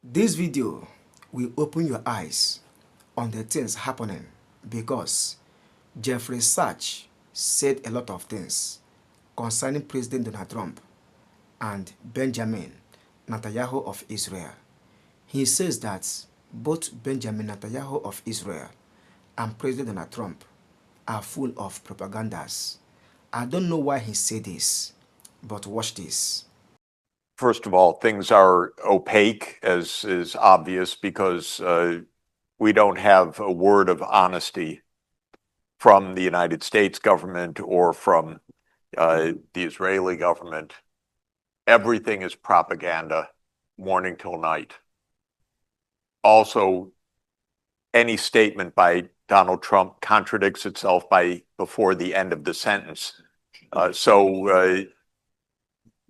This video will open your eyes on the things happening because Jeffrey Sachs said a lot of things concerning President Donald Trump and Benjamin Netanyahu of Israel. He says that both Benjamin Netanyahu of Israel and President Donald Trump are full of propagandas. I don't know why he said this, but watch this. First of all, things are opaque, as is obvious, because we don't have a word of honesty from the United States government or from the Israeli government. Everything is propaganda, morning till night. Also, any statement by Donald Trump contradicts itself before the end of the sentence. So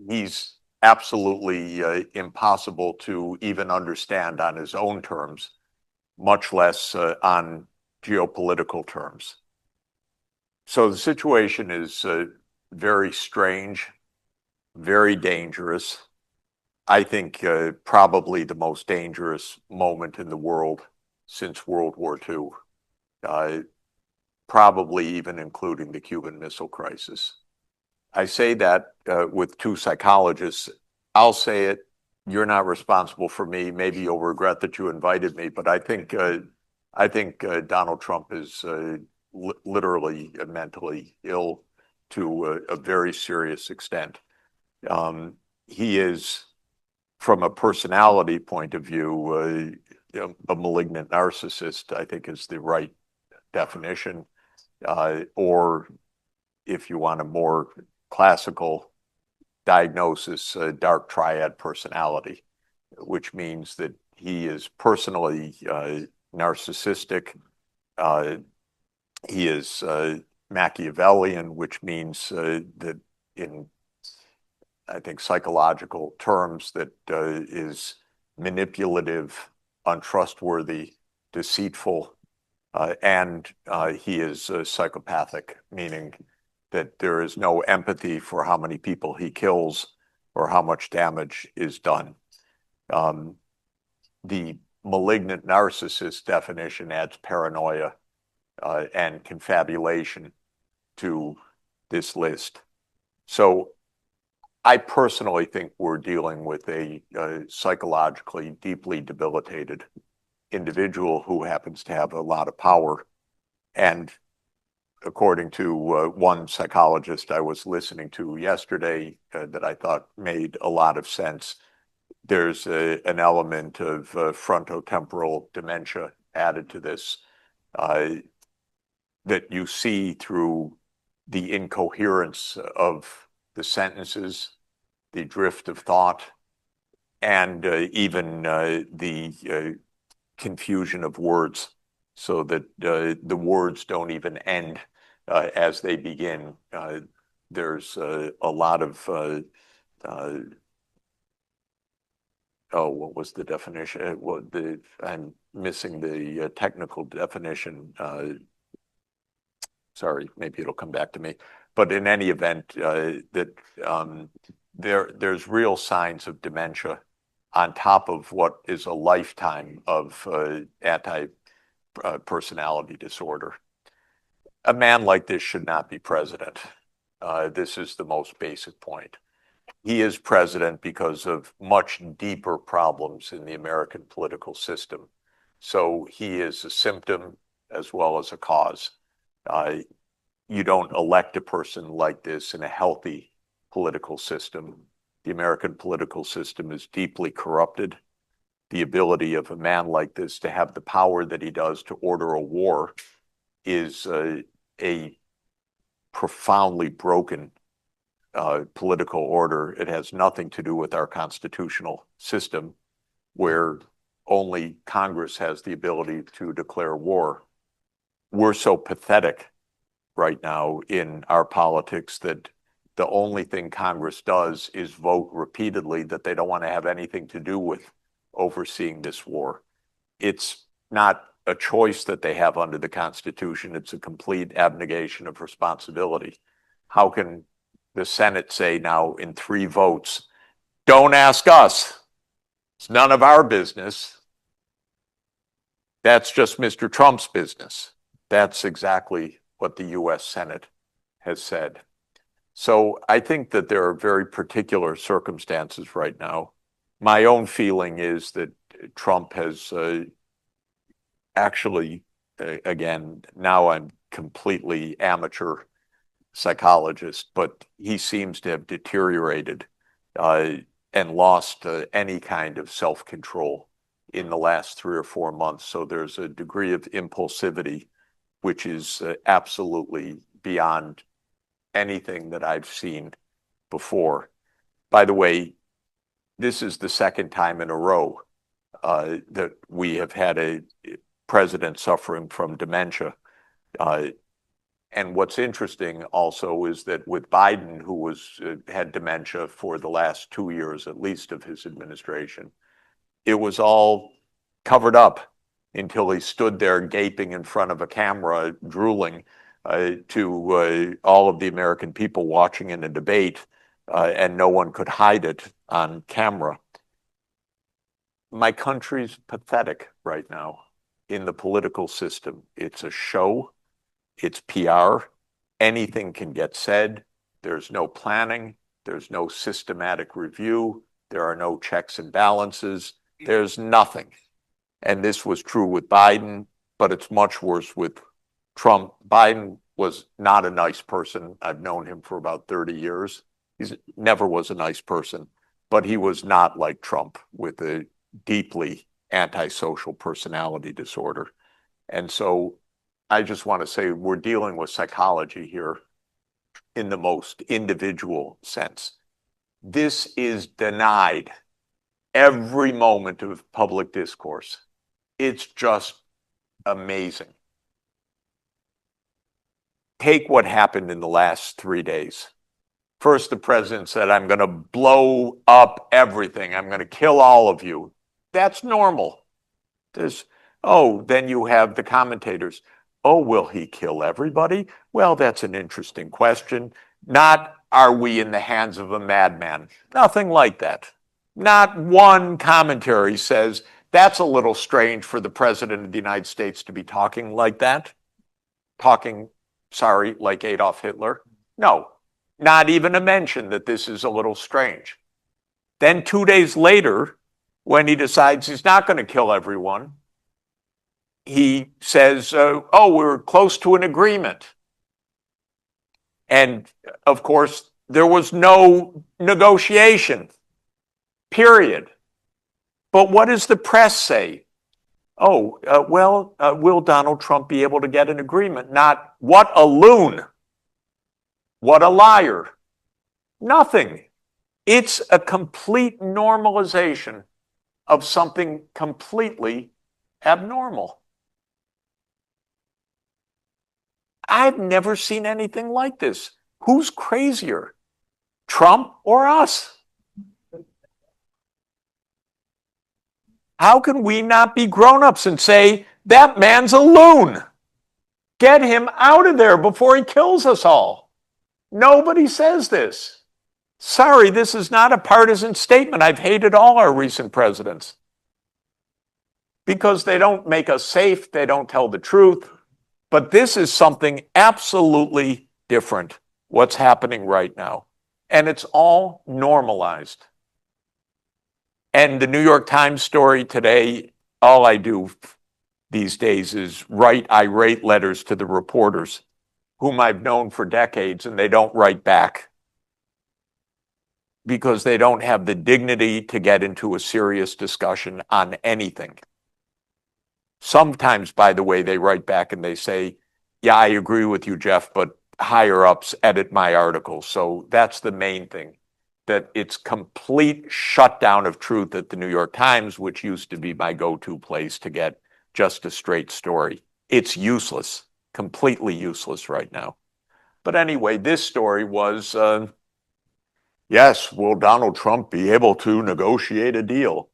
he's absolutely impossible to even understand on his own terms, much less on geopolitical terms. So the situation is very strange, very dangerous. I think probably the most dangerous moment in the world since World War II, probably even including the Cuban Missile Crisis. I say that with two psychologists. I'll say it. You're not responsible for me. Maybe you'll regret that you invited me, but I think Donald Trump is literally mentally ill to a very serious extent. He is, from a personality point of view, a malignant narcissist, I think is the right definition. Or if you want a more classical diagnosis, dark triad personality, which means that he is personally narcissistic. He is Machiavellian, which means that in, I think, psychological terms, that is manipulative, untrustworthy, deceitful, and he is psychopathic, meaning that there is no empathy for how many people he kills or how much damage is done. The malignant narcissist definition adds paranoia and confabulation to this list. So I personally think we're dealing with a psychologically deeply debilitated individual who happens to have a lot of power. And according to one psychologist I was listening to yesterday that I thought made a lot of sense, there's an element of frontotemporal dementia added to this that you see through the incoherence of the sentences, the drift of thought, and even the confusion of words, so that the words don't even end as they begin. There's a lot of, what was the definition? I'm missing the technical definition. Sorry, maybe it'll come back to me. But in any event, there's real signs of dementia on top of what is a lifetime of anti-personality disorder. A man like this should not be president. This is the most basic point. He is president because of much deeper problems in the American political system. So he is a symptom as well as a cause. You don't elect a person like this in a healthy political system. The American political system is deeply corrupted. The ability of a man like this to have the power that he does to order a war is a profoundly broken political order. It has nothing to do with our constitutional system, where only Congress has the ability to declare war. We're so pathetic right now in our politics that the only thing Congress does is vote repeatedly that they don't want to have anything to do with overseeing this war. It's not a choice that they have under the Constitution. It's a complete abnegation of responsibility. How can the Senate say now in 3 votes, don't ask us, It's none of our business. That's just Mr. Trump's business. That's exactly what the US Senate has said. So I think that there are very particular circumstances right now. My own feeling is that Trump has actually, again, now I'm completely amateur psychologist, but he seems to have deteriorated and lost any kind of self-control in the last 3 or 4 months. So there's a degree of impulsivity which is absolutely beyond anything that I've seen before. By the way, this is the second time in a row that we have had a president suffering from dementia. And what's interesting also is that with Biden, who had dementia for the last 2 years at least of his administration, it was all covered up until he stood there gaping in front of a camera, drooling to all of the American people watching in a debate, and no one could hide it on camera. My country's pathetic right now in the political system. It's a show. It's PR. Anything can get said. There's no planning. There's no systematic review. There are no checks and balances. There's nothing. And this was true with Biden, but it's much worse with Trump. Biden was not a nice person. I've known him for about 30 years. He never was a nice person, but he was not like Trump with a deeply antisocial personality disorder. And so I just want to say we're dealing with psychology here in the most individual sense. This is denied every moment of public discourse. It's just amazing. Take what happened in the last 3 days. First, the president said, I'm going to blow up everything. I'm going to kill all of you. That's normal. Then you have the commentators. Oh, will he kill everybody? Well, that's an interesting question. Not, are we in the hands of a madman? Nothing like that. Not one commentary says, that's a little strange for the president of the United States to be talking like that. Like Adolf Hitler. No, not even a mention that this is a little strange. Then 2 days later, when he decides he's not going to kill everyone, he says, we're close to an agreement. And of course, there was no negotiation, period. But what does the press say? Will Donald Trump be able to get an agreement? Not, what a loon. What a liar. Nothing. It's a complete normalization of something completely abnormal. I've never seen anything like this. Who's crazier, Trump or us? How can we not be grown-ups and say, that man's a loon? Get him out of there before he kills us all. Nobody says this. Sorry, this is not a partisan statement. I've hated all our recent presidents because they don't make us safe. They don't tell the truth. But this is something absolutely different, what's happening right now. And it's all normalized. And the New York Times story today, all I do these days is write irate letters to the reporters whom I've known for decades, and they don't write back because they don't have the dignity to get into a serious discussion on anything. Sometimes, by the way, they write back and they say, yeah, I agree with you, Jeff, but higher ups edit my article. So that's the main thing, that it's complete shutdown of truth at the New York Times, which used to be my go-to place to get just a straight story. It's useless, completely useless right now. But anyway, this story was, yes, will Donald Trump be able to negotiate a deal?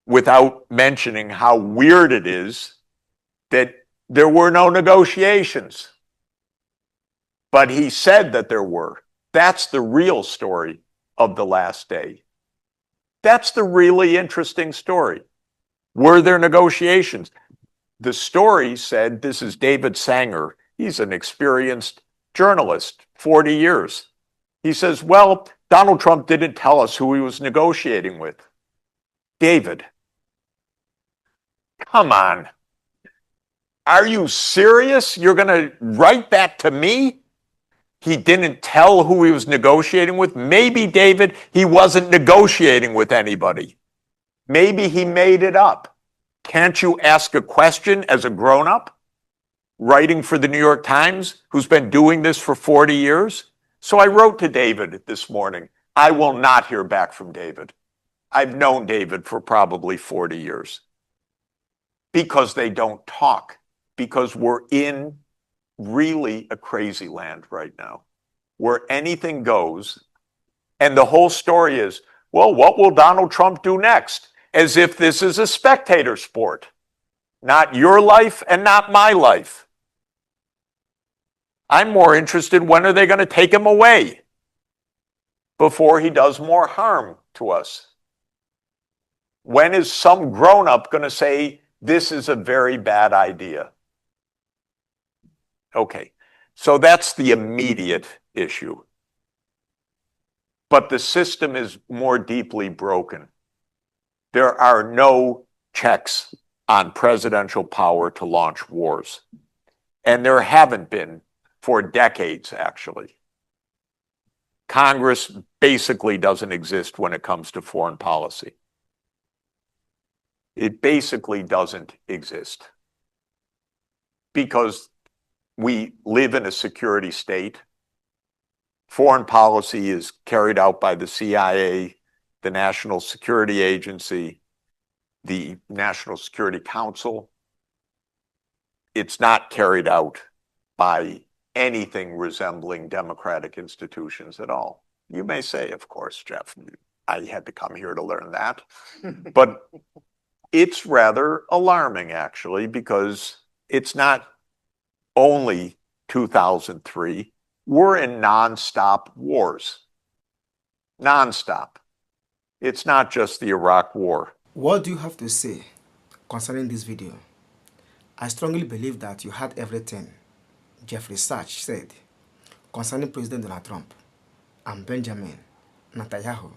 Without mentioning how weird it is that there were no negotiations. But he said that there were. That's the real story of the last day. That's the really interesting story. Were there negotiations? The story said, this is David Sanger. He's an experienced journalist, 40 years. He says, well, Donald Trump didn't tell us who he was negotiating with. David, come on. Are you serious? You're going to write that to me? He didn't tell who he was negotiating with? Maybe, David, he wasn't negotiating with anybody. Maybe he made it up. Can't you ask a question as a grown-up, writing for the New York Times, who's been doing this for 40 years? So I wrote to David this morning. I will not hear back from David. I've known David for probably 40 years. Because they don't talk. Because we're in really a crazy land right now, where anything goes. And the whole story is, well, what will Donald Trump do next? As if this is a spectator sport. Not your life and not my life. I'm more interested, when are they going to take him away before he does more harm to us? When is some grown-up going to say, this is a very bad idea? Okay, so that's the immediate issue. But the system is more deeply broken. There are no checks on presidential power to launch wars. And there haven't been for decades, actually. Congress basically doesn't exist when it comes to foreign policy. It basically doesn't exist. Because we live in a security state. Foreign policy is carried out by the CIA, the National Security Agency, the National Security Council. It's not carried out by anything resembling democratic institutions at all. You may say, of course, Jeff, I had to come here to learn that. But it's rather alarming, actually, because it's not only 2003. We're in nonstop wars. Nonstop. It's not just the Iraq War. What do you have to say concerning this video? I strongly believe that you had everything Jeffrey Sachs said concerning President Donald Trump and Benjamin Netanyahu,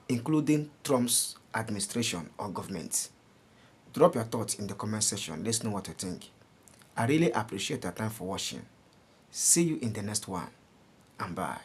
including Trump's administration or government. Drop your thoughts in the comment section. Let's know what you think. I really appreciate your time for watching. See you in the next one, and bye.